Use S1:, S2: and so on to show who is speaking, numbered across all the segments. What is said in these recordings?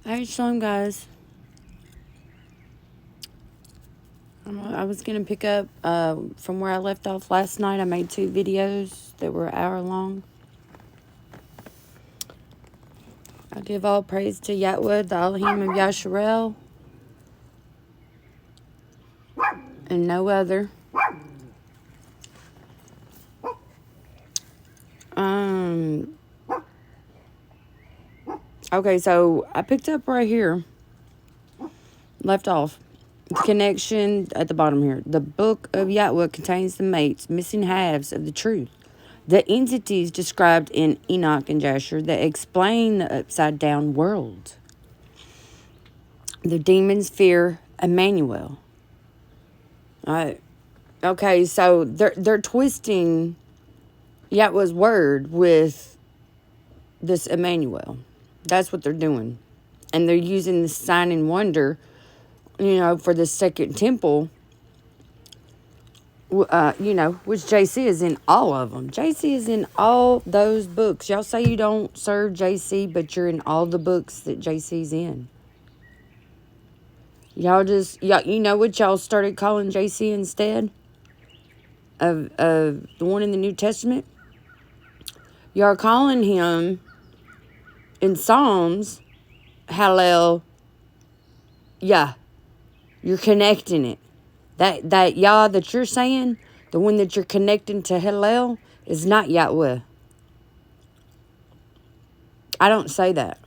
S1: Alright, shalom, guys. I was going to pick up from where I left off last night. I made 2 videos that were an hour long. I give all praise to Yahweh, the Elohim of Yasharel, and no other. Okay, so I picked up right here, left off. The connection at the bottom here. The book of Yahweh contains the mates, missing halves of the truth. The entities described in Enoch and Jasher that explain the upside down world. The demons fear Emmanuel. Okay, so they're twisting Yahweh's word with this Emmanuel. That's what they're doing. And they're using the sign and wonder, for the second temple, which JC is in all of them. JC is in all those books. Y'all say you don't serve JC, but you're in all the books that JC's in. You know what y'all started calling JC instead of the one in the New Testament? Y'all are calling him in Psalms, Hallel, Yah. You're connecting it. That Yah that you're saying, the one that you're connecting to Hallel, is not Yahweh. I don't say that.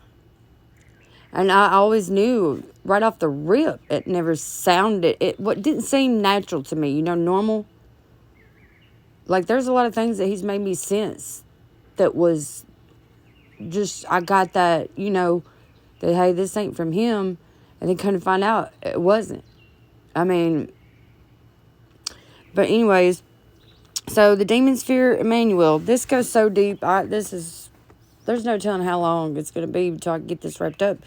S1: And I always knew right off the rip, it never sounded, what didn't seem natural to me, normal. Like, there's a lot of things that he's made me sense that was just, I got that, that, hey, this ain't from him. And then couldn't find out it wasn't. I mean, but anyways, so the demons fear Emmanuel. This goes so deep. There's no telling how long it's going to be until I get this wrapped up.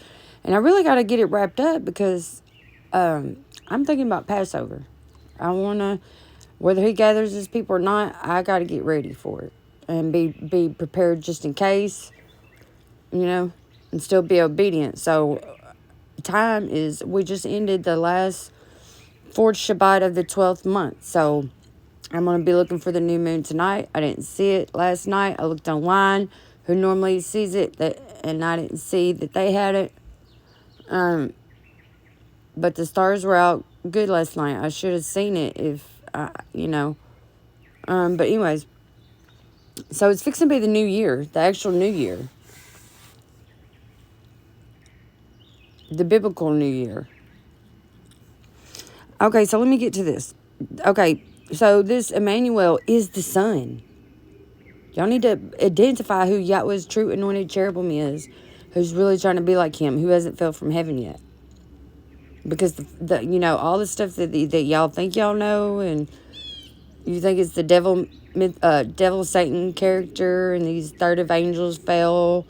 S1: And I really got to get it wrapped up because I'm thinking about Passover. I want to, whether he gathers his people or not, I got to get ready for it. And be prepared just in case, and still be obedient. So time is, we just ended the last 4th Shabbat of the 12th month. So I'm going to be looking for the new moon tonight. I didn't see it last night. I looked online. Who normally sees it, and I didn't see that they had it. But the stars were out good last night. I should have seen it if, But anyways, so it's fixing to be the new year, the actual new year. The biblical new year. Okay, so let me get to this. Okay, so this Emmanuel is the Son. Y'all need to identify who Yahweh's true anointed cherubim is, who's really trying to be like him, who hasn't fell from heaven yet. Because all the stuff that y'all think y'all know, and you think it's the devil Satan character, and these third of angels fell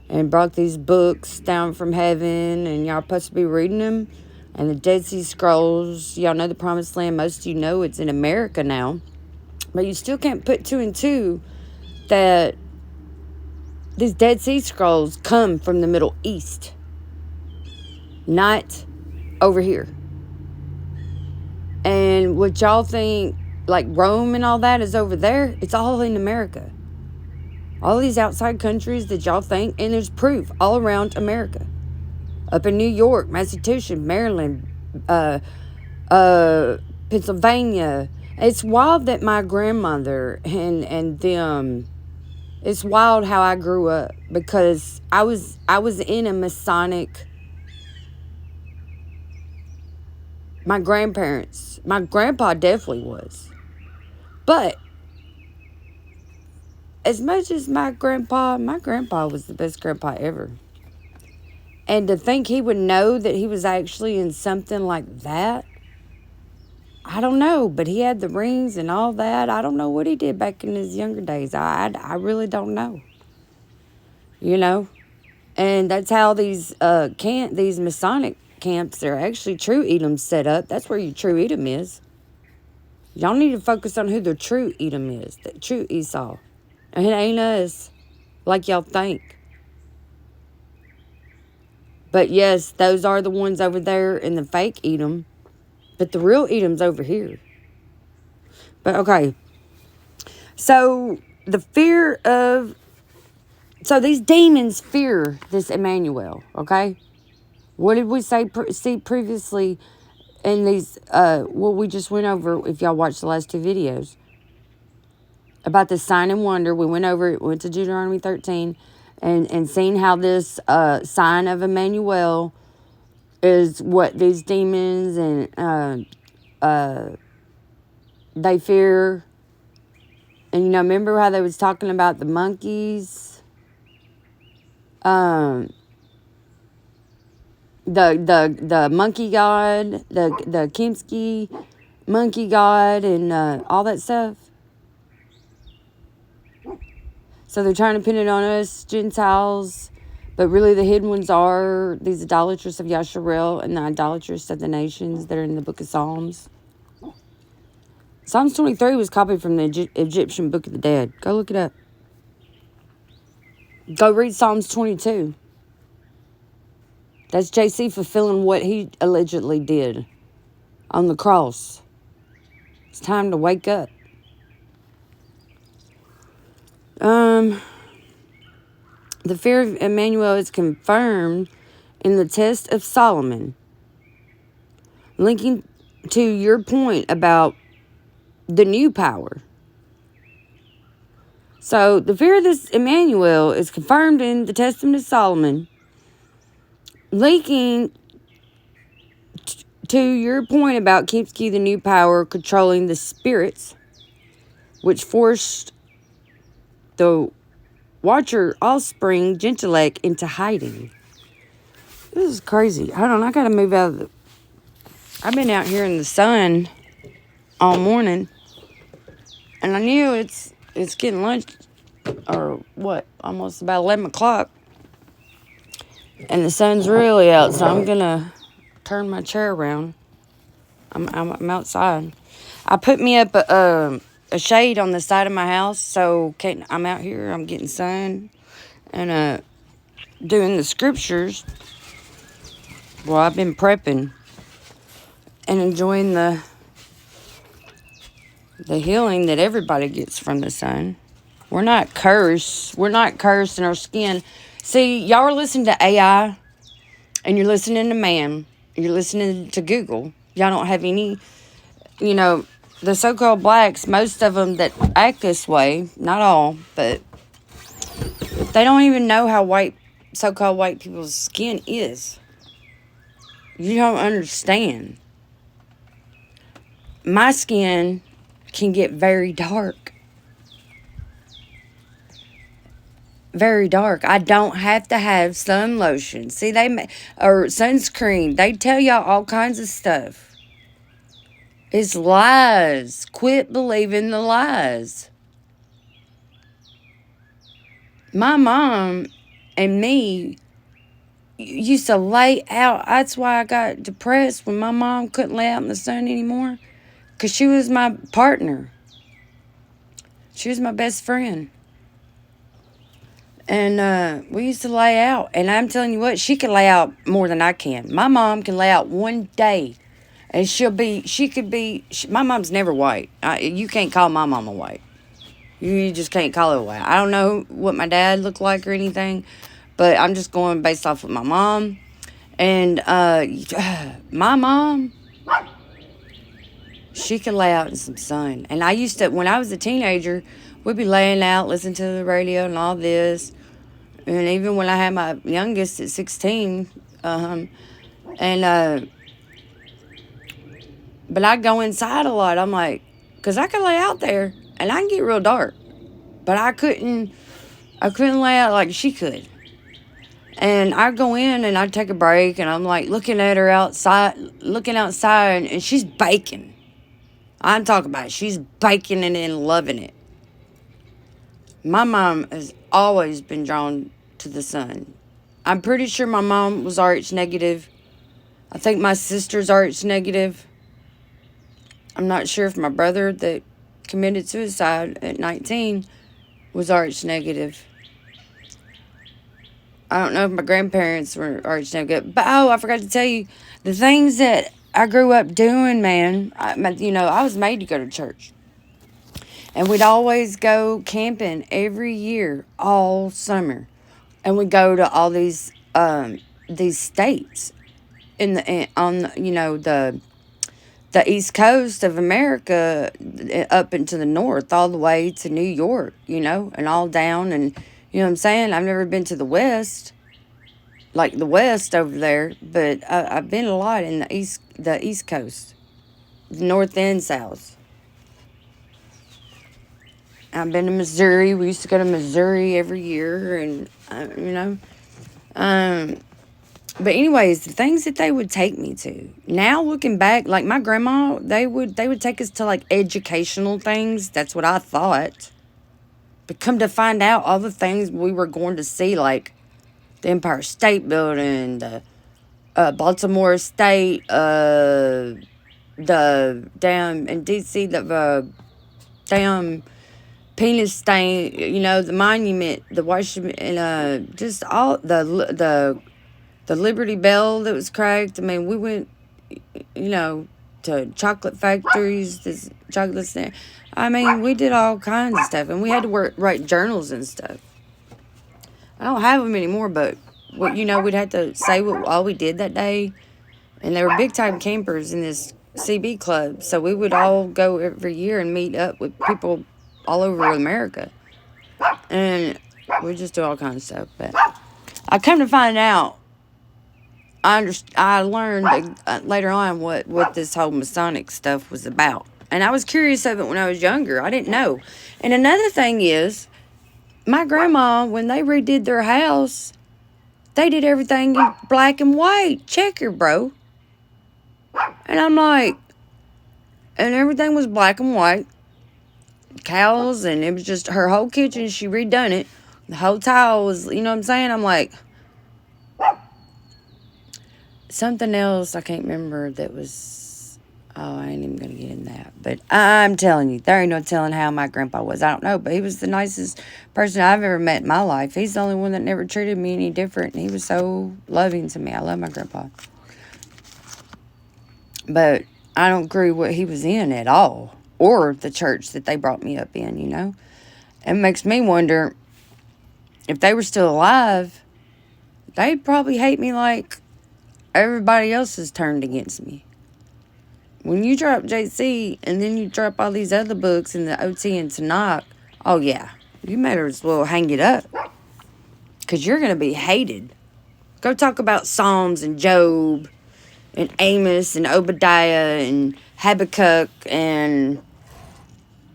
S1: and brought these books down from heaven, and y'all supposed to be reading them. And the Dead Sea Scrolls, y'all know the Promised Land. Most of you know it's in America now. But you still can't put 2 and 2 that these Dead Sea Scrolls come from the Middle East. Not over here. And what y'all think, like Rome and all that is over there, it's all in America. All these outside countries that y'all think, and there's proof all around America. Up in New York, Massachusetts, Maryland, Pennsylvania. It's wild that my grandmother and them, it's wild how I grew up, because I was in a Masonic, my grandpa definitely was. But as much as my grandpa was the best grandpa ever. And to think he would know that he was actually in something like that, I don't know. But he had the rings and all that. I don't know what he did back in his younger days. I really don't know. And that's how these these Masonic camps, they're actually true Edoms set up. That's where your true Edom is. Y'all need to focus on who the true Edom is, the true Esau. And it ain't us, like y'all think. But yes, those are the ones over there, and the fake Edom. But the real Edom's over here. But okay. So the fear of... So these demons fear this Emmanuel, okay? What did we see previously in these... what we just went over, if y'all watched the last two videos. About the sign and wonder. We went over it, went to Deuteronomy 13, and seen how this sign of Emmanuel is what these demons and they fear. And remember how they was talking about the monkeys, the monkey god, the Kimsky monkey god, and all that stuff. So they're trying to pin it on us Gentiles. But really, the hidden ones are these idolatrous of Yasharel and the idolatrous of the nations that are in the book of Psalms. Psalms 23 was copied from the Egyptian Book of the Dead. Go look it up. Go read Psalms 22. That's JC fulfilling what he allegedly did on the cross. It's time to wake up. The fear of Emmanuel is confirmed in the test of Solomon. Linking to your point about the new power. So, the fear of this Emmanuel is confirmed in the Testament of Solomon. Linking to your point about Kimsky, the new power, controlling the spirits, which forced the Watcher offspring, Gentilech, into hiding. This is crazy. Hold on, I gotta move out of the... I've been out here in the sun all morning, and I knew it's getting lunch, or what, almost about 11 o'clock, and the sun's really out, so I'm gonna turn my chair around. I'm outside. I put me up a shade on the side of my house, so I'm out here, I'm getting sun, and doing the scriptures. Well, I've been prepping and enjoying the healing that everybody gets from the sun. We're not cursed. We're not cursed in our skin. See, y'all are listening to AI, and you're listening to man. You're listening to Google. Y'all don't have any, the so-called blacks, most of them that act this way, not all, but they don't even know how so-called white people's skin is. You don't understand. My skin can get very dark. Very dark. I don't have to have sun lotion. See, or sunscreen. They tell y'all all kinds of stuff. It's lies. Quit believing the lies. My mom and me used to lay out. That's why I got depressed when my mom couldn't lay out in the sun anymore. Because she was my partner. She was my best friend. And we used to lay out. And I'm telling you what, she can lay out more than I can. My mom can lay out one day. And my mom's never white. You can't call my mama white. You just can't call her white. I don't know what my dad looked like or anything. But I'm just going based off of my mom. And my mom, she can lay out in some sun. And I used to, when I was a teenager, we'd be laying out, listening to the radio and all this. And even when I had my youngest at 16, but I'd go inside a lot. I'm like, because I could lay out there and I can get real dark. But I couldn't lay out like she could. And I'd go in and I'd take a break and I'm like looking outside, and she's baking. I'm talking about it. She's baking it and loving it. My mom has always been drawn to the sun. I'm pretty sure my mom was RH negative. I think my sister's RH negative. I'm not sure if my brother that committed suicide at 19 was RH negative. I don't know if my grandparents were arch no good. But, oh, I forgot to tell you, the things that I grew up doing, man, I was made to go to church. And we'd always go camping every year, all summer. And we'd go to all these states on the east coast of America, up into the north, all the way to New York, and all down. And you know what I'm saying? I've never been to the west, like the west over there, but I've been a lot in the east coast, north and south. I've been to Missouri. We used to go to Missouri every year, and um, but anyways, the things that they would take me to. Now looking back, like my grandma, they would take us to like educational things. That's what I thought. But come to find out, all the things we were going to see, like the Empire State Building, the Baltimore State, the damn in D.C. the damn penis stain, the monument, the Washington, and just all the Liberty Bell that was cracked. I mean, we went, to chocolate factories, this chocolate stand. I mean, we did all kinds of stuff, and we had to write journals and stuff. I don't have them anymore, but we'd have to say what all we did that day, and they were big time campers in this CB club, so we would all go every year and meet up with people all over America, and we just do all kinds of stuff. But I come to find out, I learned later on what this whole Masonic stuff was about. And I was curious of it when I was younger. I didn't know. And another thing is, my grandma, when they redid their house, they did everything in black and white. Checker, bro. And I'm like, and everything was black and white. Cows, and it was just her whole kitchen. She redone it. The whole tile was, you know what I'm saying? I'm like, something else I can't remember that was, I ain't even going to get in that. But I'm telling you, there ain't no telling how my grandpa was. I don't know, but he was the nicest person I've ever met in my life. He's the only one that never treated me any different. He was so loving to me. I love my grandpa. But I don't agree what he was in at all, or the church that they brought me up in. It makes me wonder, if they were still alive, they'd probably hate me like everybody else has turned against me. When you drop JC and then you drop all these other books in the OT and Tanakh, oh yeah, you better as well hang it up, because you're going to be hated. Go talk about Psalms and Job and Amos and Obadiah and Habakkuk and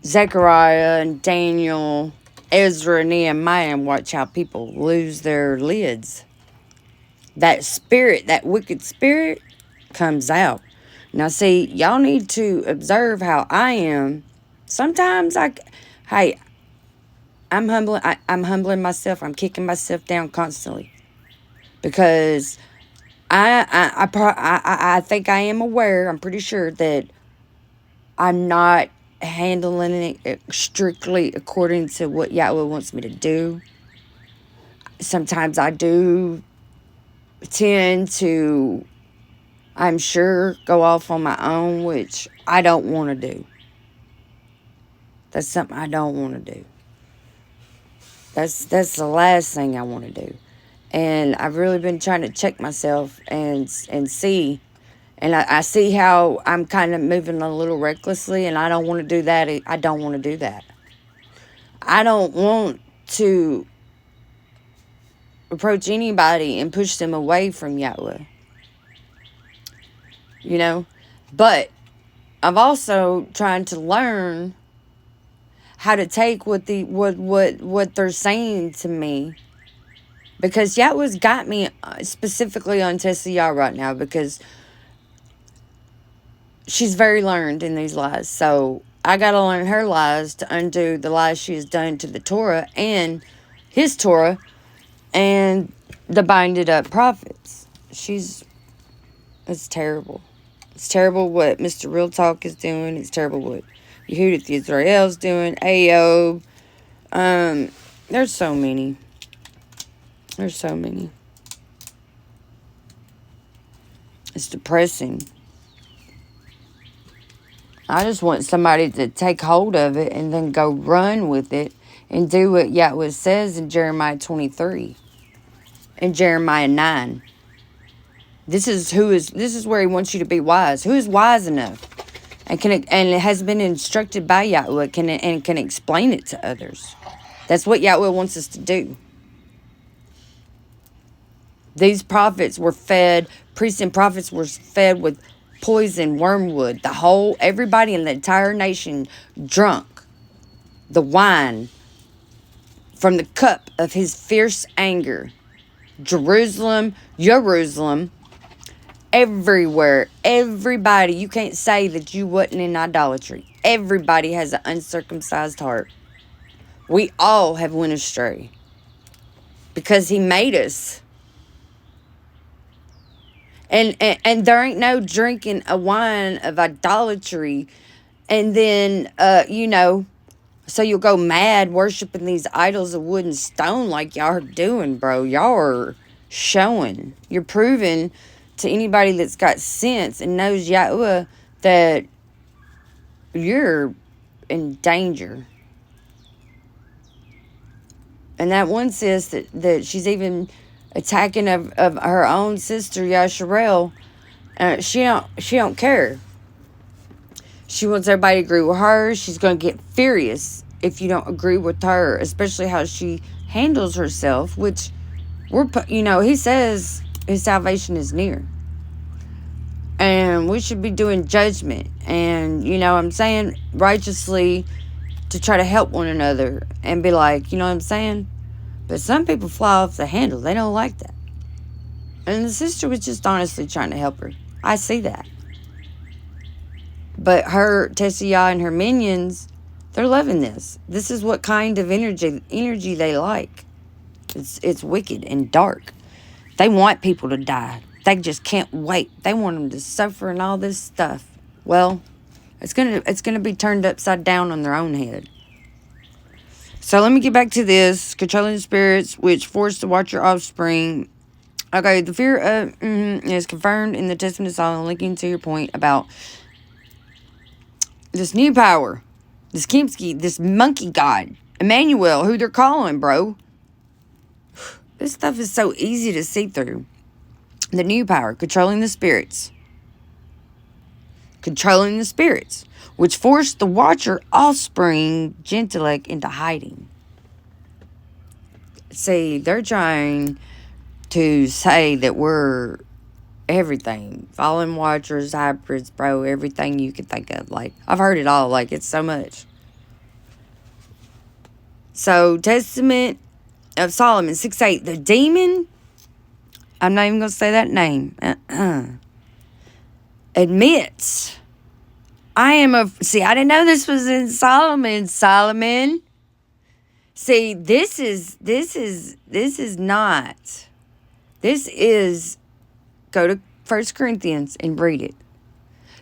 S1: Zechariah and Daniel, Ezra and Nehemiah, and watch how people lose their lids. That spirit, that wicked spirit, comes out. Now, see, y'all need to observe how I am. Sometimes I'm humbling myself. I'm kicking myself down constantly, because I think I am aware. I'm pretty sure that I'm not handling it strictly according to what Yahweh wants me to do. Sometimes I do tend to, I'm sure, go off on my own, which I don't want to do. That's something I don't want to do. That's the last thing I want to do. And I've really been trying to check myself and see. And I see how I'm kind of moving a little recklessly, and I don't want to do that. I don't want to do that. I don't want to approach anybody and push them away from Yahweh. But I've also trying to learn how to take what they're saying to me, because Yahweh's got me specifically on Tessiyah right now, because she's very learned in these lies. So I got to learn her lies to undo the lies she has done to the Torah and his Torah and the binded up prophets. It's terrible. It's terrible what Mr. Real Talk is doing. It's terrible what Yehudith Israel's doing. Ayob. There's so many. There's so many. It's depressing. I just want somebody to take hold of it and then go run with it and do what Yahweh says in Jeremiah 23 and Jeremiah 9. This is where he wants you to be wise. Who is wise enough and it has been instructed by Yahweh and can explain it to others. That's what Yahweh wants us to do. These prophets were fed, priests and prophets were fed with poison, wormwood. Everybody in the entire nation drunk the wine from the cup of his fierce anger. Jerusalem, everywhere, everybody. You can't say that you wasn't in idolatry. Everybody has an uncircumcised heart. We all have went astray because he made us. And there ain't no drinking a wine of idolatry and then, so you'll go mad worshiping these idols of wood and stone like y'all are doing, bro. Y'all are showing. You're proving to anybody that's got sense and knows Yahweh that you're in danger. And that one says that she's even attacking of her own sister, Yasharel. She don't care. She wants everybody to agree with her. She's going to get furious if you don't agree with her, especially how she handles herself, which he says his salvation is near. And we should be doing judgment and, I'm saying, righteously to try to help one another and be like, you know what I'm saying? But some people fly off the handle. They don't like that. And the sister was just honestly trying to help her. I see that. But her, Tessiah and her minions, they're loving this. This is what kind of energy they like. It's wicked and dark. They want people to die. They just can't wait. They want them to suffer and all this stuff. Well, it's gonna be turned upside down on their own head. So let me get back to this. Controlling the spirits, which force to watch your offspring. Okay, the fear of is confirmed in the Testament of Solomon, linking to your point about this new power, this Kimsky, this monkey god, Emmanuel, who they're calling, bro. This stuff is so easy to see through. The new power, controlling the spirits. Controlling the spirits, which force the watcher offspring, Gentilec, into hiding. See, they're trying to say that we're everything. Fallen watchers, hybrids, bro, everything you could think of. Like, I've heard it all. Like, it's so much. So, Testament of Solomon 6:8. The demon, I'm not even going to say that name. Admits, see, I didn't know this was in Solomon. See, this is not. This is, go to 1 Corinthians and read it.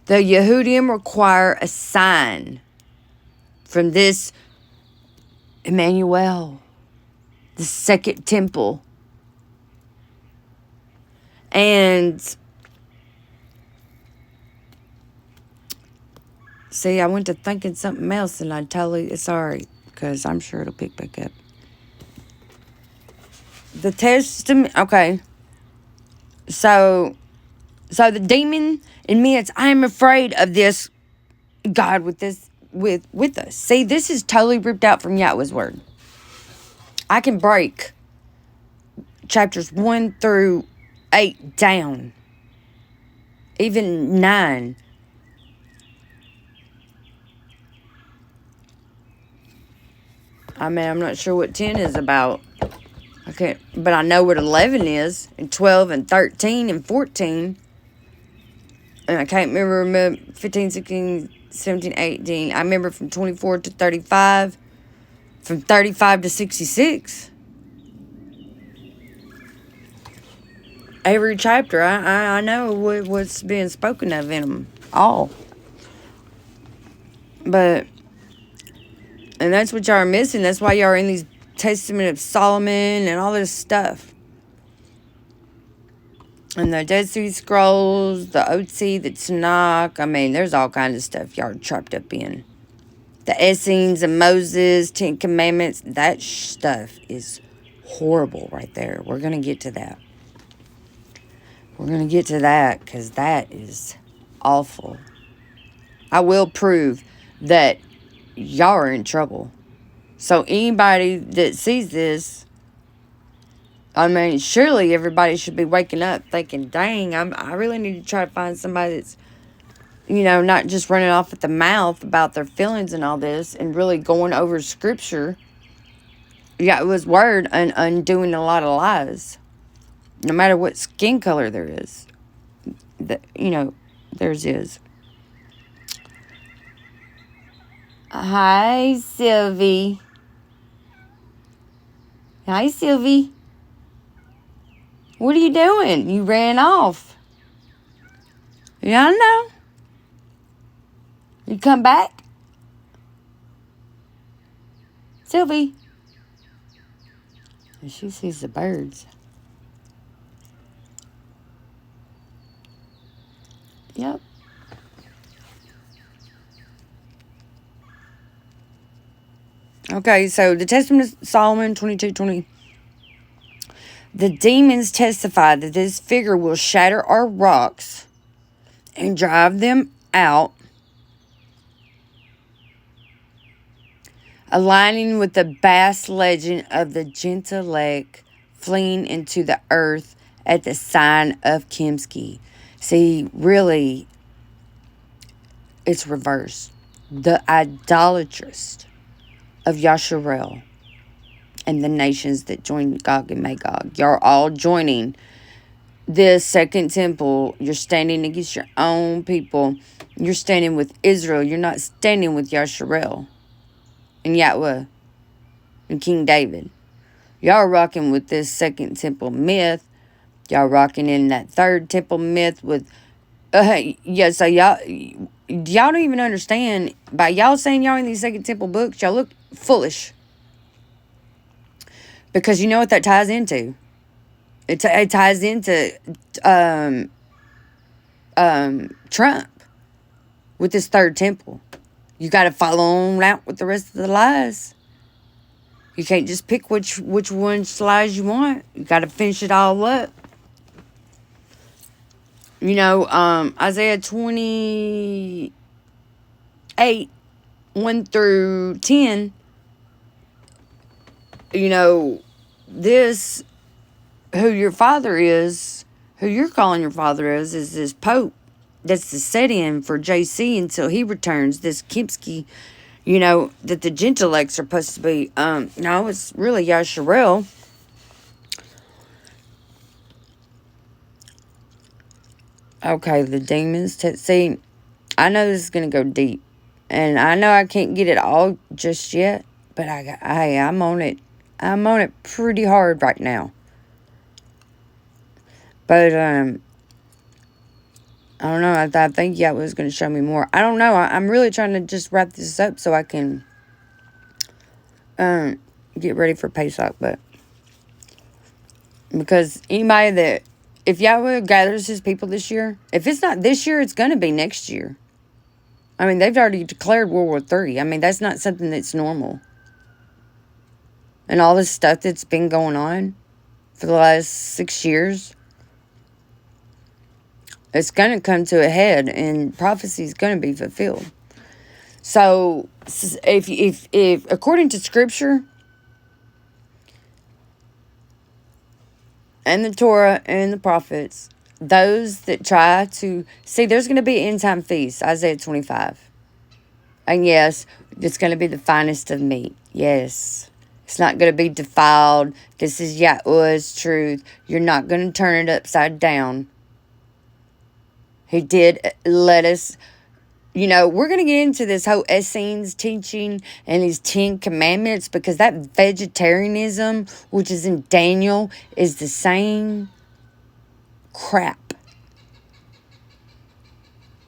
S1: The Yehudim require a sign from this Emmanuel, the second temple. And see, I went to thinking something else and I totally, sorry, because I'm sure it'll pick back up. The Testament, okay. So the demon admits, I am afraid of this God with us. See, this is totally ripped out from Yahweh's word. I can break chapters 1 through 8 down. Even 9. I mean, I'm not sure what 10 is about. I can't, but I know what 11 is, and 12 and 13 and 14. And I can't remember 15, 16, 17, 18. I remember from 24 to 35, from 35 to 66. Every chapter, I know what's being spoken of in them all. But, and that's what y'all are missing. That's why y'all are in these Testament of Solomon and all this stuff. And the Dead Sea Scrolls, the Otzi, the Tanakh. I mean, there's all kinds of stuff y'all are trapped up in. The Essenes and Moses, Ten Commandments. That stuff is horrible right there. We're going to get to that. We're going to get to that because that is awful. I will prove that y'all are in trouble. So anybody that sees this, I mean, surely everybody should be waking up thinking, dang, I really need to try to find somebody that's, not just running off at the mouth about their feelings and all this and really going over scripture. Yeah, it was word and undoing a lot of lies. No matter what skin color there is. Theirs is. Hi, Sylvie. Hi, Sylvie. What are you doing? You ran off. Yeah, I know. You come back? Sylvie. And she sees the birds. Yep. Okay, so the Testament of Solomon 22:20. The demons testify that this figure will shatter our rocks and drive them out, aligning with the vast legend of the Gentilech fleeing into the earth at the sign of Kimski. See, really, it's reversed. The idolatrous of Yasharel and the nations that join Gog and Magog. You're all joining this second temple. You're standing against your own people. You're standing with Israel. You're not standing with Yasharel and Yahweh and King David. Y'all are rocking with this second temple myth. Y'all rocking in that third temple myth with... so y'all don't even understand. By y'all saying y'all in these second temple books, y'all look foolish. Because you know what that ties into? It ties into Trump with this third temple. You got to follow on out with the rest of the lies. You can't just pick which one's lies you want. You got to finish it all up. Isaiah 28, 1 through 10, this, who your father is, who you're calling your father is this Pope. That's the set-in for JC until he returns. This Kimski, that the Gentilechs are supposed to be. No, it's really Yasharel. Okay, the demons. See, I know this is going to go deep. And I know I can't get it all just yet. But I'm on it. I'm on it pretty hard right now. But, I don't know. I think Yahweh was going to show me more. I don't know. I'm really trying to just wrap this up so I can get ready for Pesach. But because anybody that... If Yahweh gathers his people this year, if it's not this year, it's going to be next year. I mean, they've already declared World War III. I mean, that's not something that's normal. And all this stuff that's been going on for the last 6 years, it's going to come to a head and prophecy is going to be fulfilled. So, if according to Scripture and the Torah and the prophets, those that try to... See, there's going to be an end-time feast, Isaiah 25. And yes, it's going to be the finest of meat. Yes. It's not going to be defiled. This is Yahweh's truth. You're not going to turn it upside down. He did let us... we're going to get into this whole Essenes teaching and these 10 commandments, because that vegetarianism, which is in Daniel, is the same crap.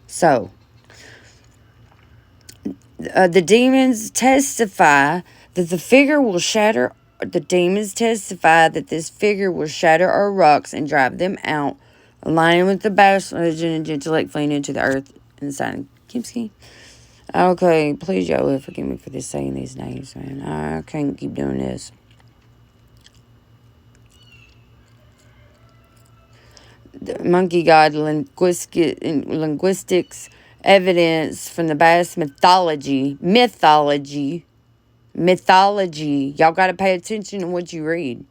S1: So, the demons testify that the figure will shatter... The demons testify that this figure will shatter our rocks and drive them out, Aligning with the Basque religion and intellect fleeing into the earth in the sign of Kimski. Okay, please, Yahweh, forgive me for this saying these names, man. I can't keep doing this. The monkey god linguistics evidence from the Basque mythology. Y'all got to pay attention to what you read.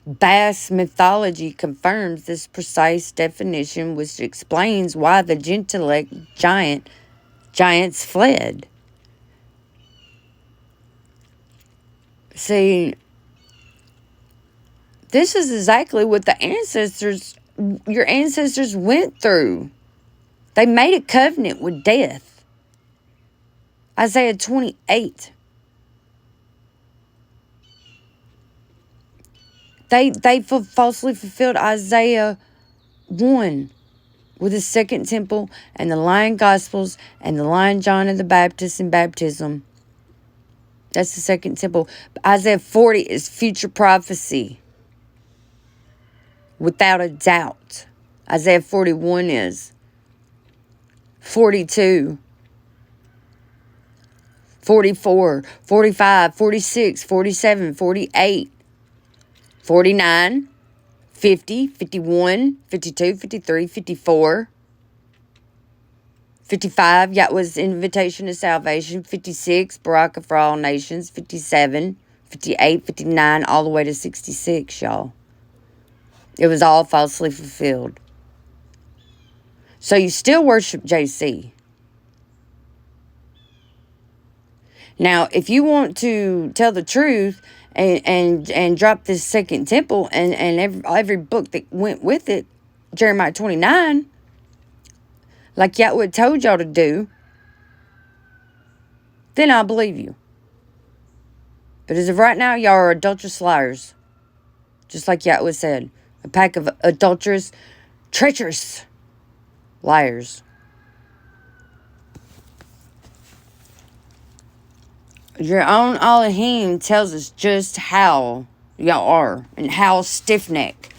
S1: Basque mythology confirms this precise definition, which explains why the Gentilect giants fled. See, this is exactly what your ancestors went through. They made a covenant with death. Isaiah 28. They falsely fulfilled Isaiah 1 with the second temple and the Lion Gospels and the Lion John of the Baptist and baptism. That's the second temple. Isaiah 40 is future prophecy. Without a doubt. Isaiah 41 is. 42. 44. 45. 46. 47. 48. 49. 50, 51, 52, 53, 54, 55, Yahweh's invitation to salvation, 56, Baraka for all nations, 57, 58, 59, all the way to 66, y'all. It was all falsely fulfilled. So you still worship JC. Now, if you want to tell the truth and drop this second temple and every book that went with it, Jeremiah 29, like Yahweh told y'all to do, then I'll believe you. But as of right now, y'all are adulterous liars. Just like Yahweh said, a pack of adulterous, treacherous liars. Your own Elohim tells us just how y'all are and how stiff-necked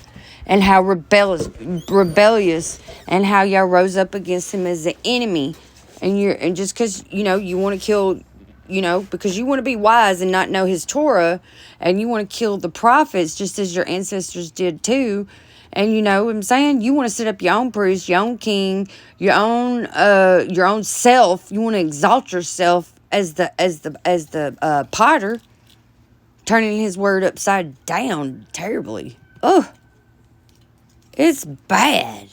S1: and how rebellious and how y'all rose up against him as the enemy. And just because, you want to kill, because you want to be wise and not know his Torah, and you want to kill the prophets just as your ancestors did too. And you know what I'm saying? You want to set up your own priest, your own king, your own self. You want to exalt yourself as the potter, turning his word upside down terribly. Oh, it's bad.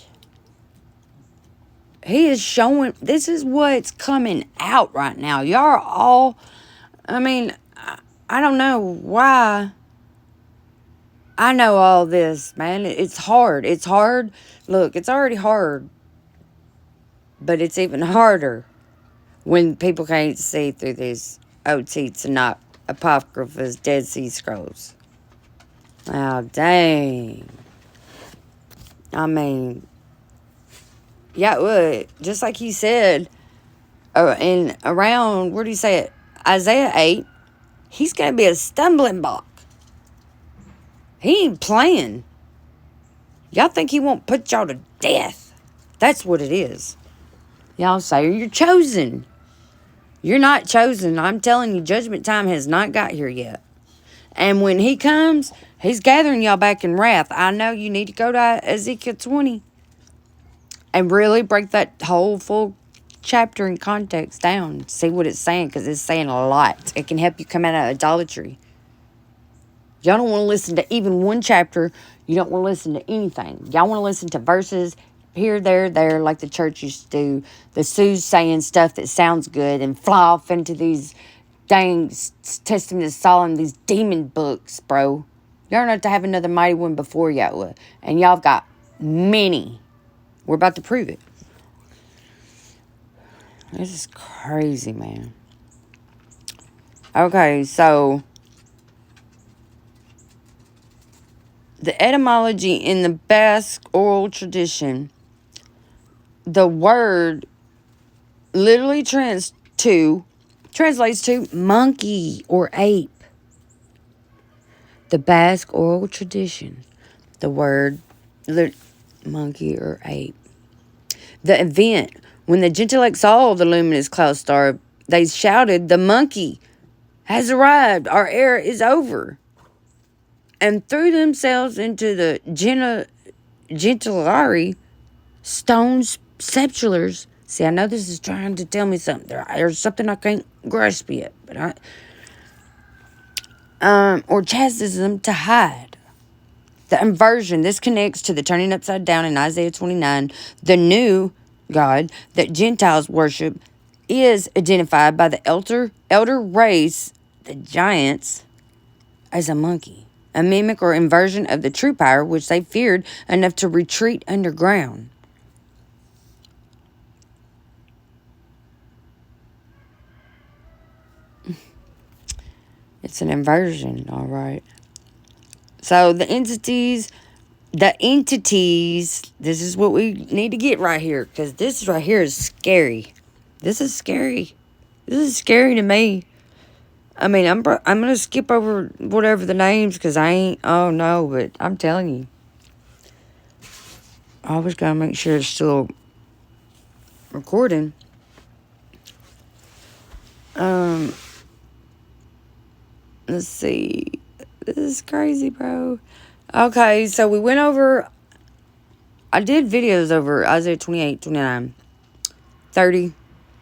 S1: He is showing, this is what's coming out right now. Y'all are all, I don't know why I know all this, man. It's hard. It's hard. Look, it's already hard. But it's even harder when people can't see through these OT Tanakh Apocrypha's Dead Sea Scrolls. Oh, dang. Yeah, just like he said, in around, where do you say it? Isaiah 8, he's going to be a stumbling block. He ain't playing. Y'all think he won't put y'all to death. That's what it is. Y'all say you're chosen. You're not chosen. I'm telling you, judgment time has not got here yet. And when he comes, he's gathering y'all back in wrath. I know you need to go to Ezekiel 20 and really break that whole full chapter in context down. See what it's saying, because it's saying a lot. It can help you come out of idolatry. Y'all don't want to listen to even one chapter. You don't want to listen to anything. Y'all want to listen to verses here, there, like the church used to do. The soothsaying stuff that sounds good and fly off into these dang Testament of Solomon, these demon books, bro. Y'all not to have another mighty one before Yahweh. And y'all have got many. We're about to prove it. This is crazy, man. Okay, so the etymology in the Basque oral tradition, the word literally translates to monkey or ape. The Basque oral tradition, the word Monkey or ape. The event. When the Gentilect saw the luminous cloud star, they shouted, "The monkey has arrived. Our era is over." And threw themselves into the Gentilari stone sepulchres. See, I know this is trying to tell me something. There's something I can't grasp yet, but or chastism to hide. The inversion. This connects to the turning upside down in Isaiah 29. The new God that Gentiles worship is identified by the elder race, the giants, as a monkey, a mimic or inversion of the true power which they feared enough to retreat underground. It's an inversion, all right. So the entities, this is what we need to get right here, because this right here is scary. This is scary. This is scary to me. I mean, I'm going to skip over whatever the names, because I ain't, oh no, but I'm telling you. I always got to make sure it's still recording. Let's see. This is crazy, bro. Okay, so we went over, I did videos over Isaiah 28, 29, 30,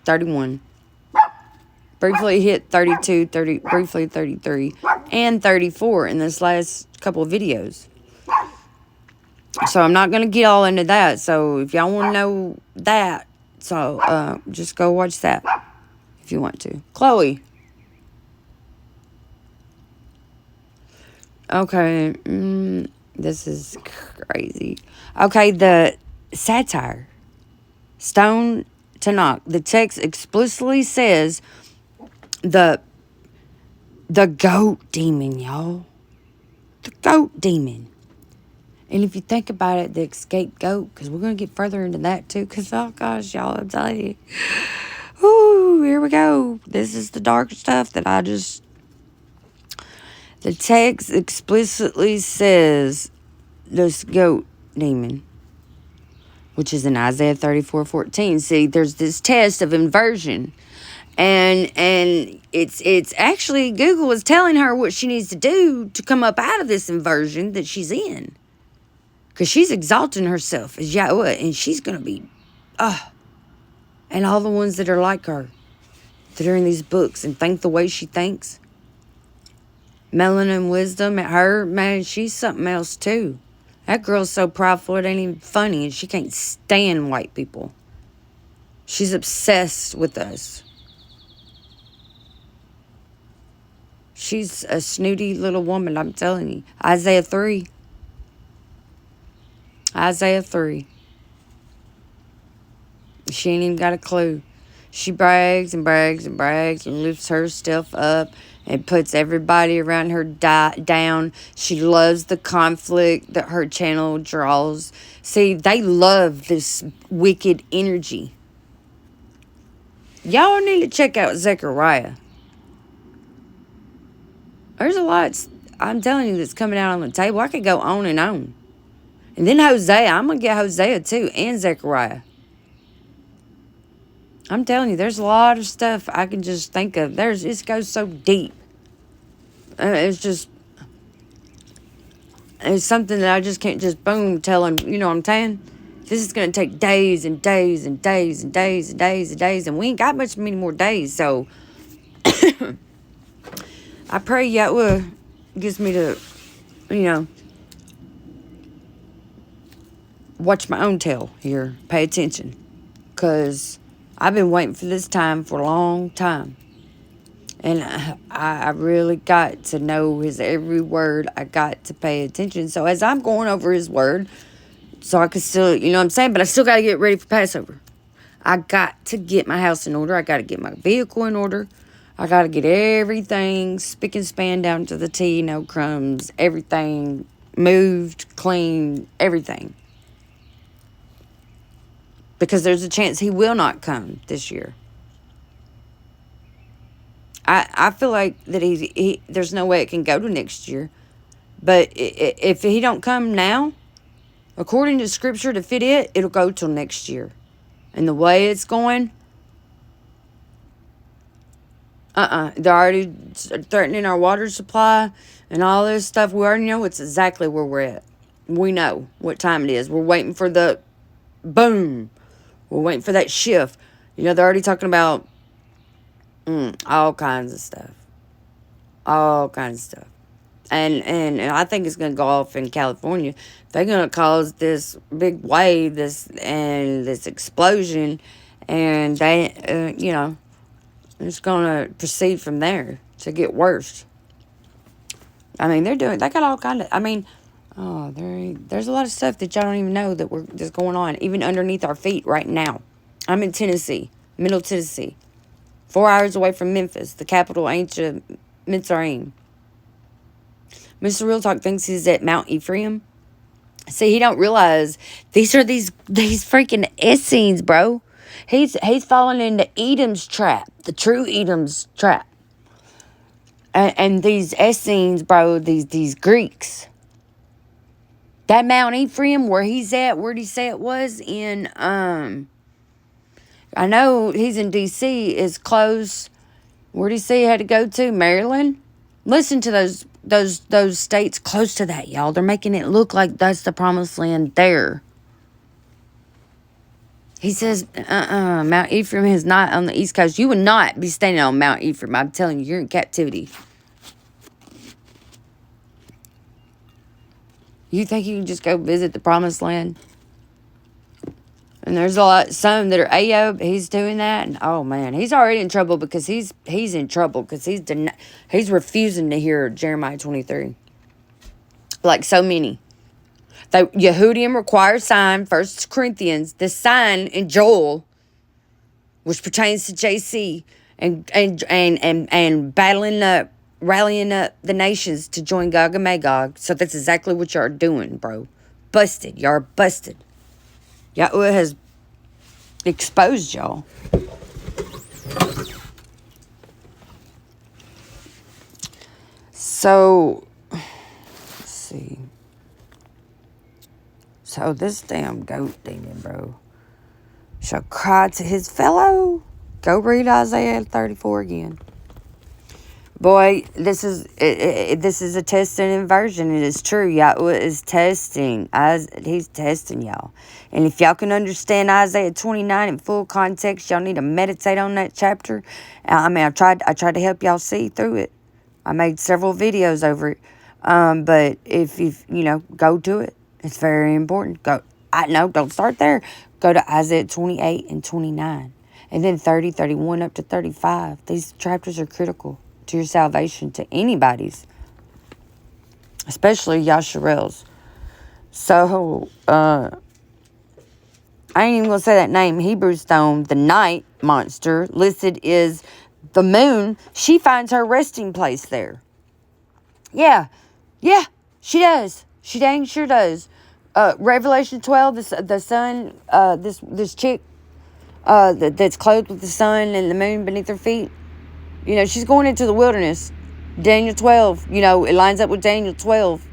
S1: 31. Briefly hit 32, 30, briefly 33, and 34 in this last couple of videos. So I'm not going to get all into that. So if y'all want to know that, so just go watch that if you want to. Chloe. Okay, this is crazy. Okay, the satire. Stone Tanakh. The text explicitly says the goat demon, y'all. The goat demon. And if you think about it, the escaped goat, because we're going to get further into that too, because, oh gosh, y'all, I'm telling you. Ooh, here we go. This is the dark stuff that I just... The text explicitly says this goat demon, which is in Isaiah 34:14. See, there's this test of inversion. And it's actually, Google is telling her what she needs to do to come up out of this inversion that she's in. Because she's exalting herself as Yahweh, and she's going to be, and all the ones that are like her, that are in these books and think the way she thinks. Melanin wisdom at her, man, she's something else too. That girl's so prideful it ain't even funny, and she can't stand white people. She's obsessed with us. She's a snooty little woman, I'm telling you. Isaiah 3. Isaiah 3. She ain't even got a clue. She brags and brags and brags and lifts her stuff up and puts everybody around her down. She loves the conflict that her channel draws. See, they love this wicked energy. Y'all need to check out Zechariah. There's a lot, I'm telling you, that's coming out on the table. I could go on and on. And then Hosea. I'm going to get Hosea too, and Zechariah. I'm telling you, there's a lot of stuff I can just think of. It goes so deep. It's something that I just can't just boom telling, you know what I'm saying? This is going to take days and days and days and days and days and days, and we ain't got many more days, so I pray Yahweh gives me to, watch my own tail here, pay attention, because I've been waiting for this time for a long time. And I really got to know his every word. I got to pay attention. So as I'm going over his word, so I can still, you know what I'm saying? But I still got to get ready for Passover. I got to get my house in order. I got to get my vehicle in order. I got to get everything spick and span down to the T, no crumbs, everything moved, clean, everything. Because there's a chance he will not come this year. I feel like that there's no way it can go to next year. But if he don't come now, According to scripture, to fit it, it'll go till next year. And the way it's going, they're already threatening our water supply and all this stuff. We already know it's exactly where we're at. We know what time it is. We're waiting for the boom. We're waiting for that shift. They're already talking about all kinds of stuff. All kinds of stuff. And I think it's going to go off in California. They're going to cause this big wave, this explosion, and they, it's going to proceed from there to get worse. I mean, they got all kind of, there's a lot of stuff that y'all don't even know that's going on, even underneath our feet right now. I'm in Tennessee, Middle Tennessee, 4 hours away from Memphis, the capital, ancient Mitzrayim. Mr. Real Talk thinks he's at Mount Ephraim. See, he don't realize these freaking Essenes, bro. He's falling into Edom's trap, the true Edom's trap. And these Essenes, bro, these Greeks. That Mount Ephraim, where he's at, where'd he say it was? In, I know he's in D.C., is close. Where'd he say he had to go to? Maryland? Listen to those states close to that, y'all. They're making it look like that's the promised land there. He says, Mount Ephraim is not on the East Coast. You would not be standing on Mount Ephraim. I'm telling you, you're in captivity. You think you can just go visit the promised land? And there's some that are Ayob. He's doing that, and oh man, he's already in trouble because he's in trouble because he's refusing to hear Jeremiah 23. Like so many, Yehudim require sign. 1 Corinthians, the sign in Joel, which pertains to JC, and rallying up the nations to join Gog and Magog. So that's exactly what y'all are doing, bro. Busted. Y'all are busted. Yahweh has exposed y'all. So, let's see. So this damn goat demon, bro, shall cry to his fellow. Go read Isaiah 34 again. Boy, this is a test and inversion. It is true. Yahweh is testing. He's testing y'all. And if y'all can understand Isaiah 29 in full context, y'all need to meditate on that chapter. I tried to help y'all see through it. I made several videos over it. But if you go to it, it's very important. Don't start there. Go to Isaiah 28 and 29. And then 30, 31 up to 35. These chapters are critical to your salvation, to anybody's, especially Yasharel's. So, I ain't even gonna say that name. Hebrew stone, the night monster, listed is the moon. She finds her resting place there. Yeah, she does. She dang sure does. Revelation 12, the sun, this chick, that's clothed with the sun and the moon beneath her feet. She's going into the wilderness. Daniel 12, it lines up with Daniel 12.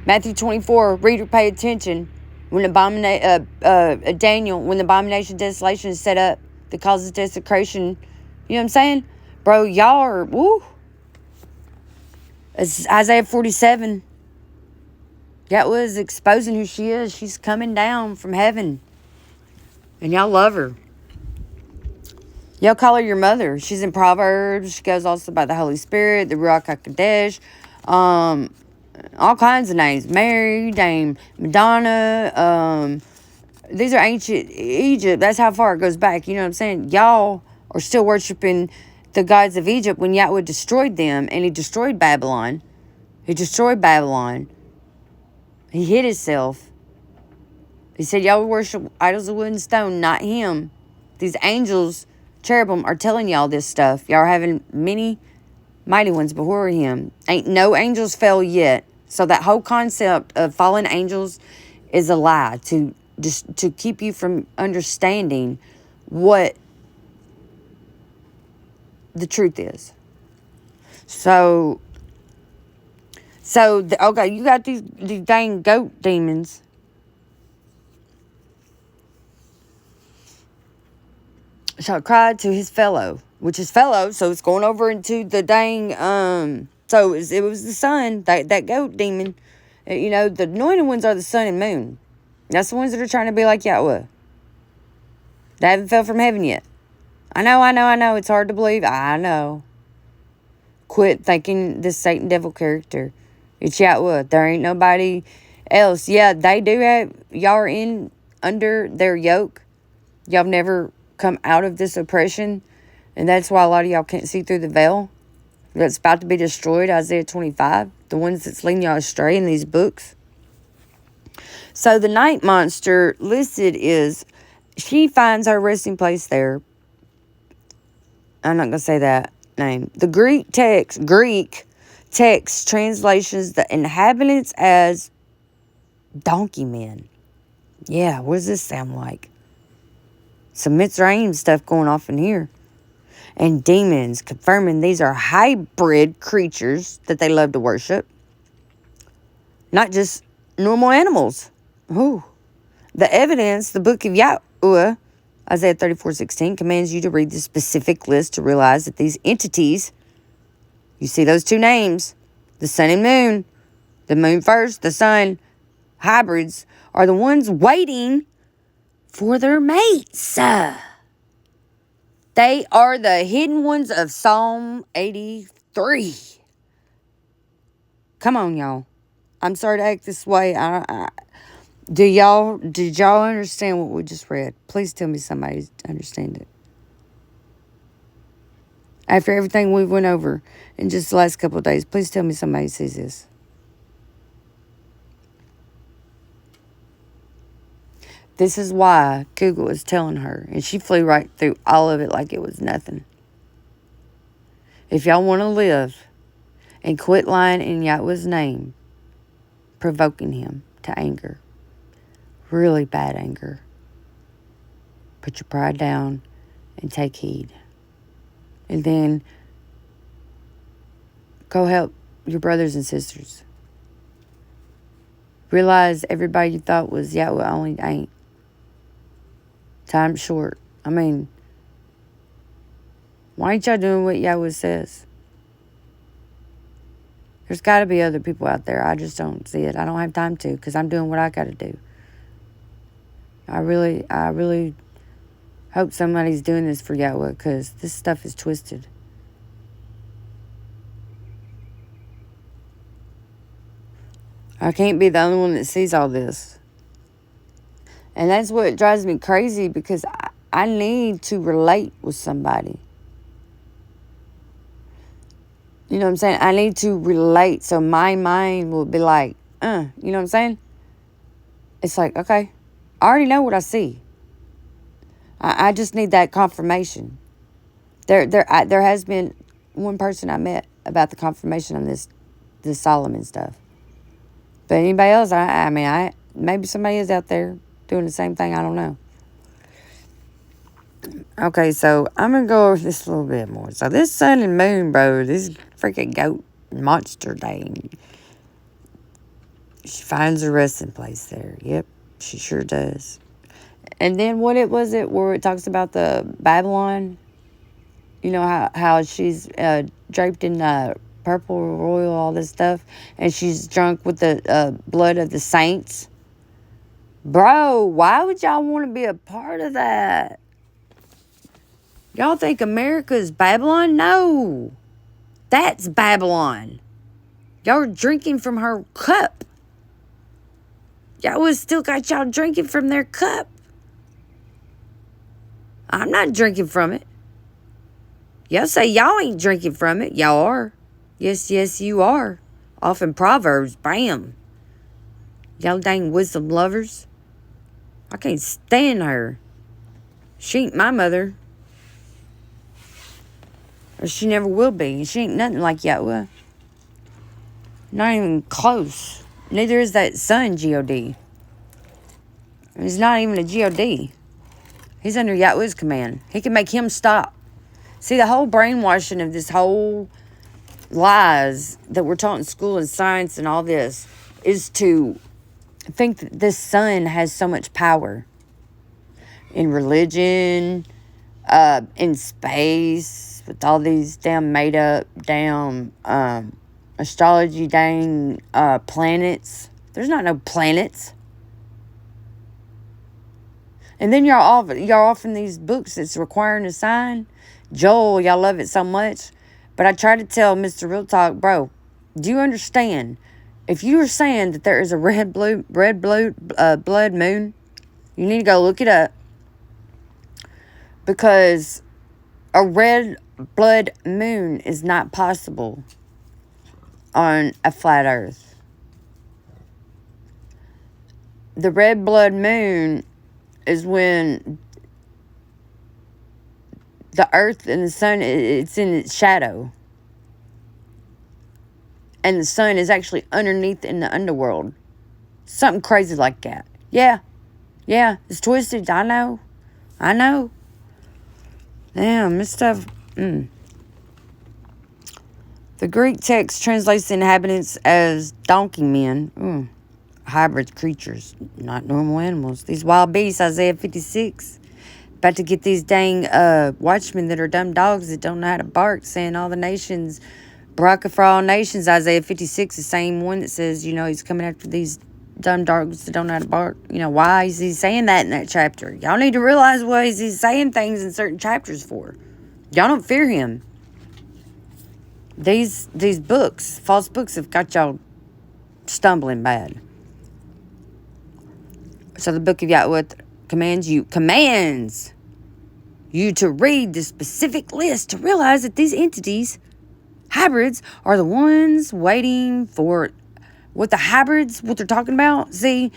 S1: Matthew 24, reader, pay attention. When Daniel, when the abomination of desolation is set up that causes desecration, you know what I'm saying? Bro, y'all are, woo. It's Isaiah 47. Yahweh is exposing who she is. She's coming down from heaven. And y'all love her. Y'all call her your mother. She's in Proverbs. She goes also by the Holy Spirit, the Ruach HaKodesh, all kinds of names. Mary, Dame Madonna. These are ancient Egypt. That's how far it goes back. You know what I'm saying? Y'all are still worshiping the gods of Egypt when Yahweh destroyed them, and he destroyed Babylon. He hid himself. He said, y'all worship idols of wood and stone, not him. These angels, cherubim, are telling y'all this stuff. Y'all are having many mighty ones before him. Ain't no angels fell yet. So that whole concept of fallen angels is a lie to keep you from understanding what the truth is. So So, okay, you got these dang goat demons. Shall cry to his fellow, which is fellow, so it's going over into the dang, so it was the sun, that goat demon. You know, the anointed ones are the sun and moon. That's the ones that are trying to be like Yahweh. They haven't fell from heaven yet. I know, it's hard to believe. I know. Quit thinking this Satan devil character. It's Yahweh. There ain't nobody else. Yeah, they do have, y'all are in under their yoke. Y'all have never come out of this oppression. And that's why a lot of y'all can't see through the veil. That's about to be destroyed, Isaiah 25. The ones that's leading y'all astray in these books. So the night monster listed is, she finds her resting place there. I'm not going to say that name. The Greek text translations the inhabitants as donkey men. Yeah, what does this sound like? Some Mitzrayim stuff going off in here. And demons, confirming these are hybrid creatures that they love to worship. Not just normal animals. Ooh. The evidence, the book of Yahweh, Isaiah 34:16, commands you to read the specific list to realize that these entities, you see those two names, the sun and moon, the moon first, the sun, hybrids, are the ones waiting for their mates. They are the hidden ones of Psalm 83. Come on, y'all. I'm sorry to act this way. Did y'all understand what we just read? Please tell me somebody understand it. After everything we went over in just the last couple of days, please tell me somebody sees this. This is why Google is telling her, and she flew right through all of it like it was nothing. If y'all want to live and quit lying in Yahweh's name, provoking him to anger, really bad anger, put your pride down and take heed. And then go help your brothers and sisters. Realize everybody you thought was Yahweh only ain't. Time's short. I mean, why ain't y'all doing what Yahweh says? There's got to be other people out there. I just don't see it. I don't have time to, because I'm doing what I got to do. I really hope somebody's doing this for Yahweh, because this stuff is twisted. I can't be the only one that sees all this. And that's what drives me crazy, because I need to relate with somebody. You know what I'm saying? I need to relate so my mind will be like, you know what I'm saying? It's like, okay, I already know what I see. I just need that confirmation. There has been one person I met about the confirmation on this Solomon stuff. But anybody else, I mean, maybe somebody is out there doing the same thing. I don't know. Okay, so I'm going to go over this a little bit more. So this sun and moon, bro, this freaking goat monster thing. She finds a resting place there. Yep, she sure does. And then what where it talks about the Babylon? You know how she's draped in purple royal, all this stuff. And she's drunk with the blood of the saints. Bro, why would y'all want to be a part of that? Y'all think America is Babylon? No. That's Babylon. Y'all are drinking from her cup. Y'all still got y'all drinking from their cup. I'm not drinking from it. Y'all say y'all ain't drinking from it. Y'all are. Yes, you are. Off in Proverbs. Bam. Y'all dang wisdom lovers. I can't stand her. She ain't my mother. Or she never will be. She ain't nothing like Yahweh. Not even close. Neither is that son, G-O-D. He's not even a G-O-D. He's under Yahweh's command. He can make him stop. See, the whole brainwashing of this whole lies that we're taught in school and science and all this is to think that this sun has so much power in religion, in space, with all these damn made up damn astrology dang planets. There's not no planets. And then y'all off in these books that's requiring a sign. Joel, y'all love it so much. But I try to tell Mr. Real Talk, bro, do you understand? If you are saying that there is a red blood moon, you need to go look it up. Because a red blood moon is not possible on a flat earth. The red blood moon is when the earth and the sun, it's in its shadow. And the sun is actually underneath in the underworld. Something crazy like that. Yeah. It's twisted. I know. Damn, this stuff. The Greek text translates the inhabitants as donkey men. Hybrid creatures, not normal animals. These wild beasts, Isaiah 56. About to get these dang watchmen that are dumb dogs that don't know how to bark, saying all the nations, Baraka for all nations, Isaiah 56, the same one that says, he's coming after these dumb dogs that don't know how to bark. Why is he saying that in that chapter? Y'all need to realize why he's saying things in certain chapters for. Y'all don't fear him. These books, false books, have got y'all stumbling bad. So the book of Yahweh commands you to read the specific list to realize that these entities, hybrids, are the ones waiting for what they're talking about. See,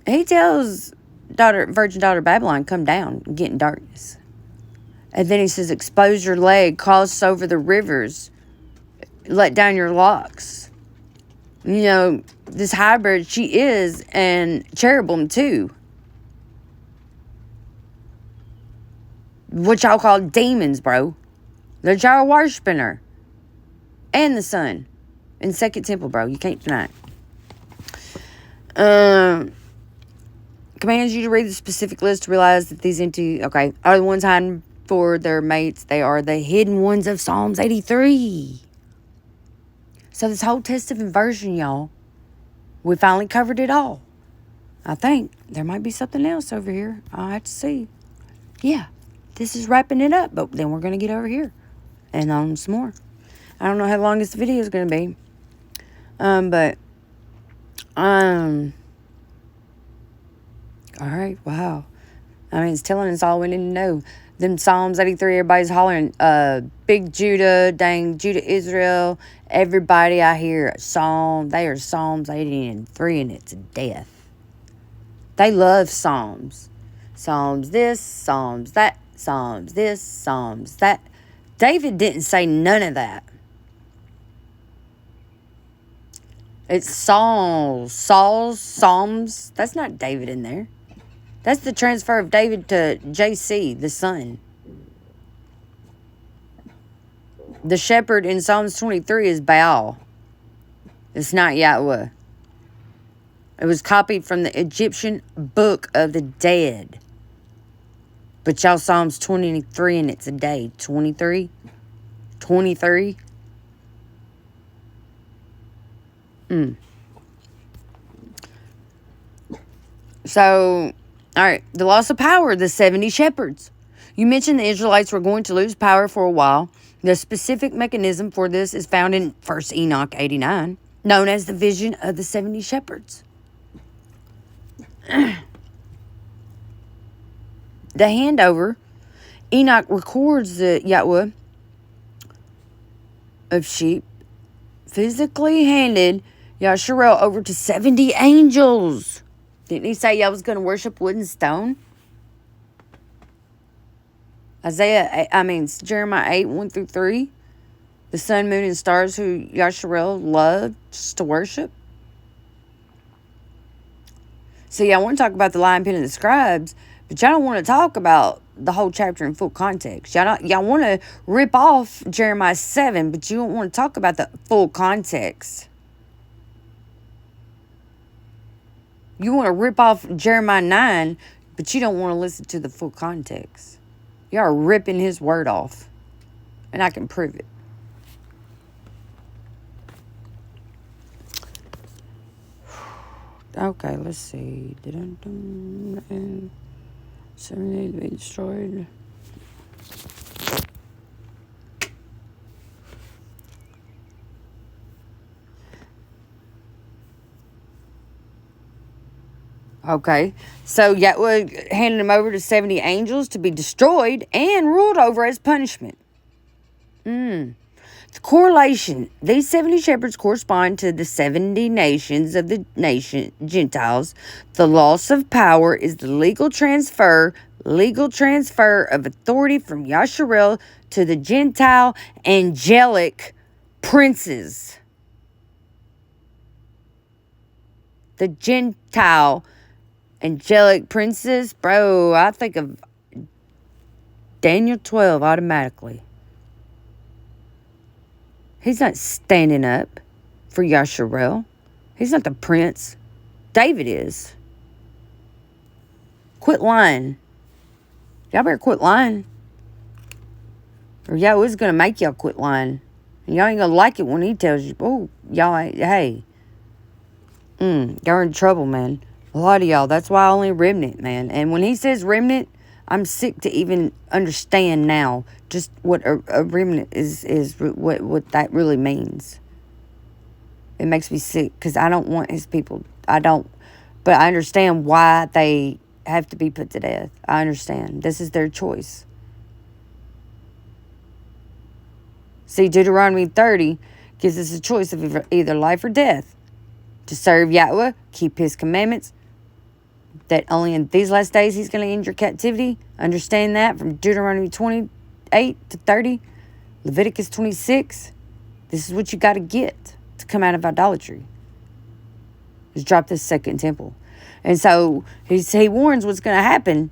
S1: he tells virgin daughter Babylon, come down and get in darkness. And then he says, expose your leg, cross over the rivers, let down your locks. This hybrid, she is, and cherubim too. What y'all call demons, bro. They're y'all worshiping her. And the sun. In Second Temple, bro. You can't deny it. Commands you to read the specific list to realize that these entities, are the ones hiding for their mates. They are the hidden ones of Psalms 83. So this whole test of inversion, y'all, we finally covered it all. I think there might be something else over here. I'll have to see. Yeah, this is wrapping it up, but then we're going to get over here and on some more. I don't know how long this video is going to be. All right, wow. It's telling us all we need to know. Them Psalms 83, everybody's hollering, big Judah, dang Judah, Israel, everybody I hear a psalm. They are Psalms 83 and it's death. They love Psalms. Psalms this, Psalms that, Psalms this, Psalms that. David didn't say none of that. It's Saul's, Psalms. That's not David in there. That's the transfer of David to JC, the son. The shepherd in Psalms 23 is Baal. It's not Yahweh. It was copied from the Egyptian Book of the Dead. But y'all Psalms 23 and it's a day. 23? 23? So, all right. The loss of power, the 70 shepherds. You mentioned the Israelites were going to lose power for a while. The specific mechanism for this is found in 1 Enoch 89, known as the vision of the 70 shepherds. The handover, Enoch records the Yahweh of sheep physically handed Yasharel over to 70 angels. Didn't he say y'all was going to worship wood and stone? Jeremiah 8, 1 through 3. The sun, moon, and stars who Yasharel loved to worship. See, I want to talk about the lion pen and the scribes, but y'all don't want to talk about the whole chapter in full context. Y'all want to rip off Jeremiah 7, but you don't want to talk about the full context. You want to rip off Jeremiah 9, but you don't want to listen to the full context. Y'all are ripping his word off. And I can prove it. Okay, let's see. 78 to be destroyed. Okay, so Yahweh handed him over to 70 angels to be destroyed and ruled over as punishment. The correlation. These 70 shepherds correspond to the 70 nations of the Gentiles. The loss of power is the legal transfer of authority from Yasharel to the Gentile angelic princes. The Gentile angelic princes, bro, I think of Daniel 12 automatically. He's not standing up for Yasharel. He's not the prince. David is. Quit lying. Y'all better quit lying. Or Yahweh's going to make y'all quit lying. And y'all ain't going to like it when he tells you, oh, y'all ain't, hey. Y'all are in trouble, man. A lot of y'all. That's why only remnant, man. And when he says remnant, I'm sick to even understand now just what a remnant is what that really means. It makes me sick because I don't want his people. But I understand why they have to be put to death. I understand. This is their choice. See, Deuteronomy 30 gives us a choice of either life or death. To serve Yahweh, keep his commandments, that only in these last days he's going to end your captivity. Understand that from Deuteronomy 28 to 30. Leviticus 26. This is what you got to get to come out of idolatry. Just drop this second temple. And so he warns what's going to happen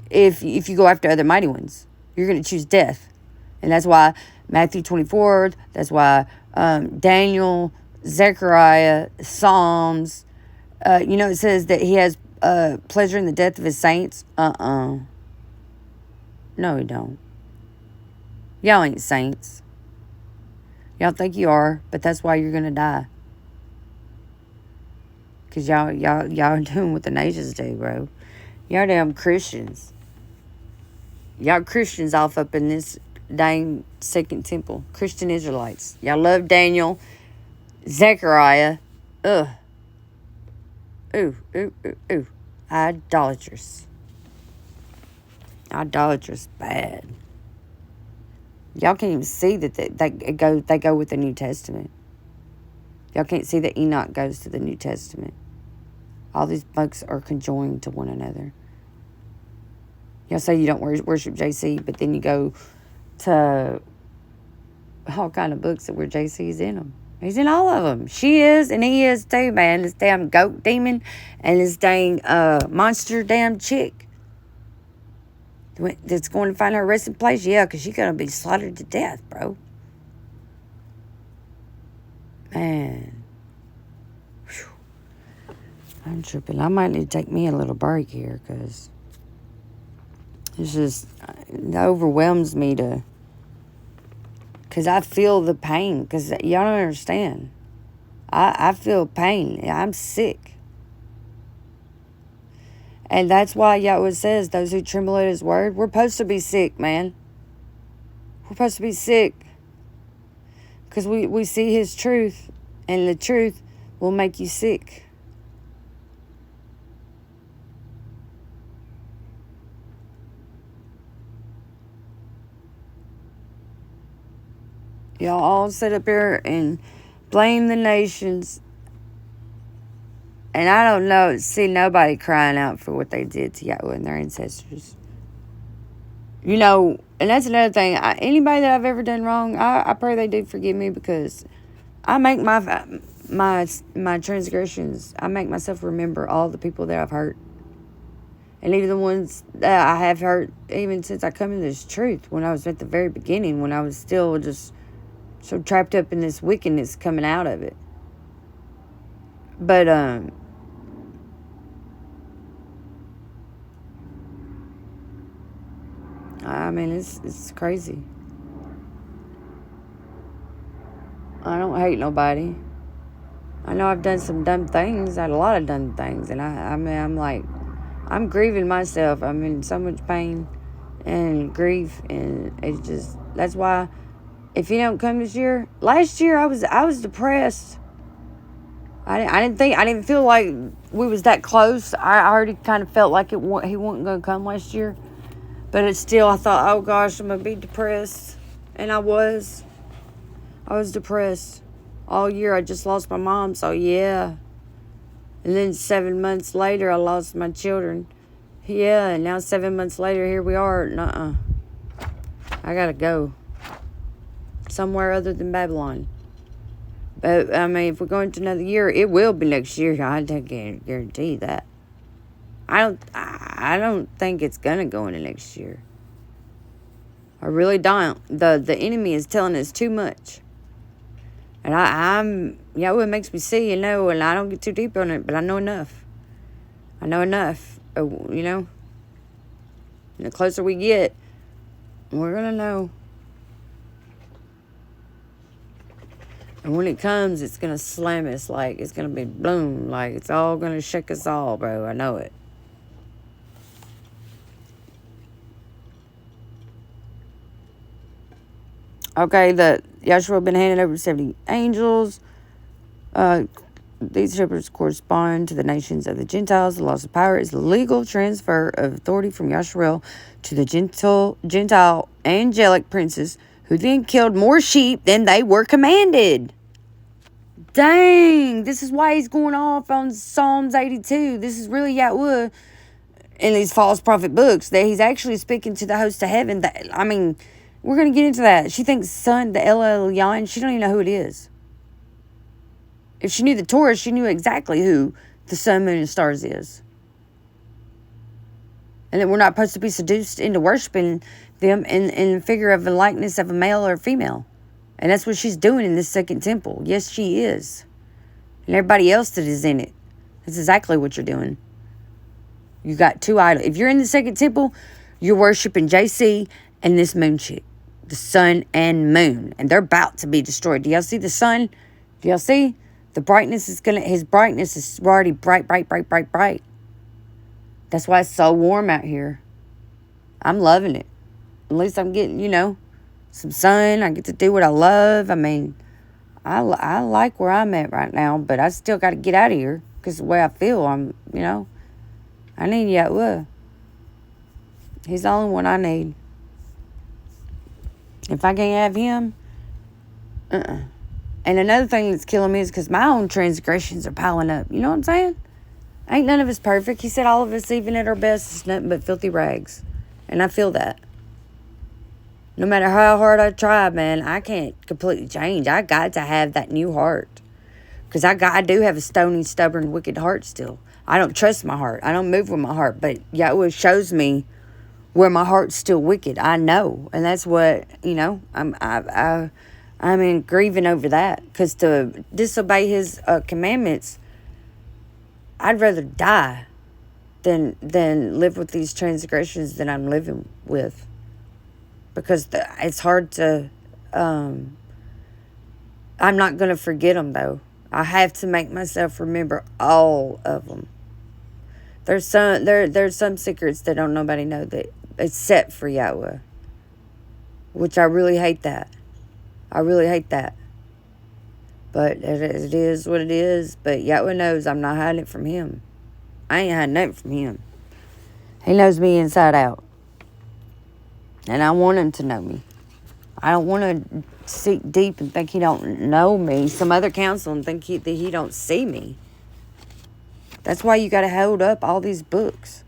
S1: if you go after other mighty ones. You're going to choose death. And that's why Matthew 24, that's why Daniel, Zechariah, Psalms, it says that he has pleasure in the death of his saints. No, he don't. Y'all ain't saints. Y'all think you are, but that's why you're gonna die. Cause y'all doing what the nations do, bro. Y'all damn Christians. Y'all Christians off up in this dang second temple. Christian Israelites. Y'all love Daniel, Zechariah. Ugh. Ooh. Idolatrous. Idolatrous bad. Y'all can't even see that they go with the New Testament. Y'all can't see that Enoch goes to the New Testament. All these books are conjoined to one another. Y'all say you don't worship JC, but then you go to all kind of books that where JC's in them. He's in all of them. She is, and he is too, man. This damn goat demon and this dang monster damn chick that's going to find her resting place. Yeah, because she's going to be slaughtered to death, bro. Man. Whew. I'm tripping. I might need to take me a little break here because it overwhelms me because I feel the pain. Because y'all don't understand. I feel pain. I'm sick. And that's why Yahweh says, those who tremble at his word, we're supposed to be sick, man. We're supposed to be sick. Because we see his truth. And the truth will make you sick. Y'all all sit up here and blame the nations. And I don't see nobody crying out for what they did to Yahweh and their ancestors. And that's another thing. Anybody that I've ever done wrong, I pray they do forgive me because I make my transgressions. I make myself remember all the people that I've hurt. And even the ones that I have heard, even since I come into this truth, when I was at the very beginning, when I was still just so trapped up in this wickedness coming out of it. But, I mean, it's crazy. I don't hate nobody. I know I've done some dumb things. I had a lot of dumb things. And I mean, I'm grieving myself. I'm in so much pain and grief. And it's just, that's why if you don't come this year, last year I was depressed. I didn't feel like we was that close. I already kind of felt like he wasn't going to come last year. But it's still, I thought, oh gosh, I'm going to be depressed. And I was depressed. All year I just lost my mom, so yeah. And then 7 months later I lost my children. Yeah, and now 7 months later, here we are. Nuh-uh. I gotta go. Somewhere other than Babylon. But, I mean, if we're going to another year, it will be next year. I can guarantee that. I don't think it's gonna go into next year. I really don't. The enemy is telling us too much. And it makes me see, and I don't get too deep on it, but I know enough. I know enough, And the closer we get, we're going to know. And when it comes, it's going to slam us like, it's going to be boom, like it's all going to shake us all, bro. I know it. Okay, Yahshua been handed over to 70 angels. These shepherds correspond to the nations of the Gentiles. The loss of power is the legal transfer of authority from Yahshua to the Gentile angelic princes, who then killed more sheep than they were commanded. Dang, this is why he's going off on Psalms 82. This is really Yahweh in these false prophet books, that he's actually speaking to the host of heaven. We're going to get into that. She thinks son, the El Elyon, she don't even know who it is. If she knew the Torah, she knew exactly who the sun, moon, and stars is. And that we're not supposed to be seduced into worshiping them in the figure of a likeness of a male or a female. And that's what she's doing in this second temple. Yes, she is. And everybody else that is in it. That's exactly what you're doing. You got two idols. If you're in the second temple, you're worshiping JC and this moon chick. The sun and moon. And they're about to be destroyed. Do y'all see the sun? Do y'all see? The brightness his brightness is already bright, bright, bright, bright, bright. That's why it's so warm out here. I'm loving it. At least I'm getting, some sun. I get to do what I love. I mean, I like where I'm at right now, but I still got to get out of here because the way I feel, I need Yahweh. He's the only one I need. If I can't have him, And another thing that's killing me is because my own transgressions are piling up. You know what I'm saying? Ain't none of us perfect. He said all of us, even at our best, is nothing but filthy rags. And I feel that. No matter how hard I try, man, I can't completely change. I got to have that new heart. Because I do have a stony, stubborn, wicked heart still. I don't trust my heart. I don't move with my heart. But Yahweh shows me where my heart's still wicked. I know. And that's what, I'm in grieving over that. Because to disobey his commandments, I'd rather die than live with these transgressions that I'm living with. Because it's hard to... I'm not going to forget them, though. I have to make myself remember all of them. There's some secrets that don't nobody know that except for Yahweh. Which I really hate that. I really hate that. But it is what it is. But Yahweh knows I'm not hiding it from him. I ain't hiding nothing from him. He knows me inside out. And I want him to know me. I don't want to seek deep and think he don't know me. Some other counsel and think that he don't see me. That's why you got to hold up all these books.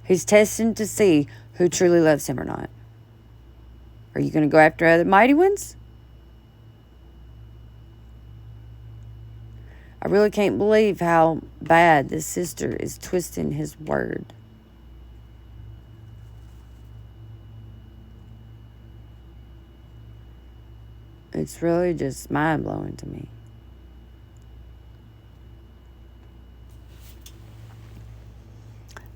S1: He's testing to see who truly loves him or not. Are you going to go after other mighty ones? I really can't believe how bad this sister is twisting his word. It's really just mind-blowing to me.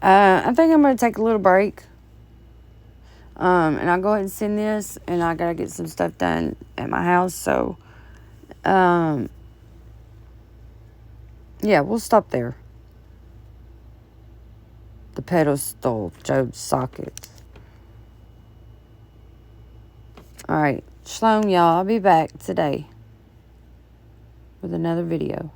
S1: I think I'm going to take a little break. And I'll go ahead and send this. And I got to get some stuff done at my house. So, yeah, we'll stop there. The pedestal, Job's socket. All right. Shalom, y'all. I'll be back today with another video.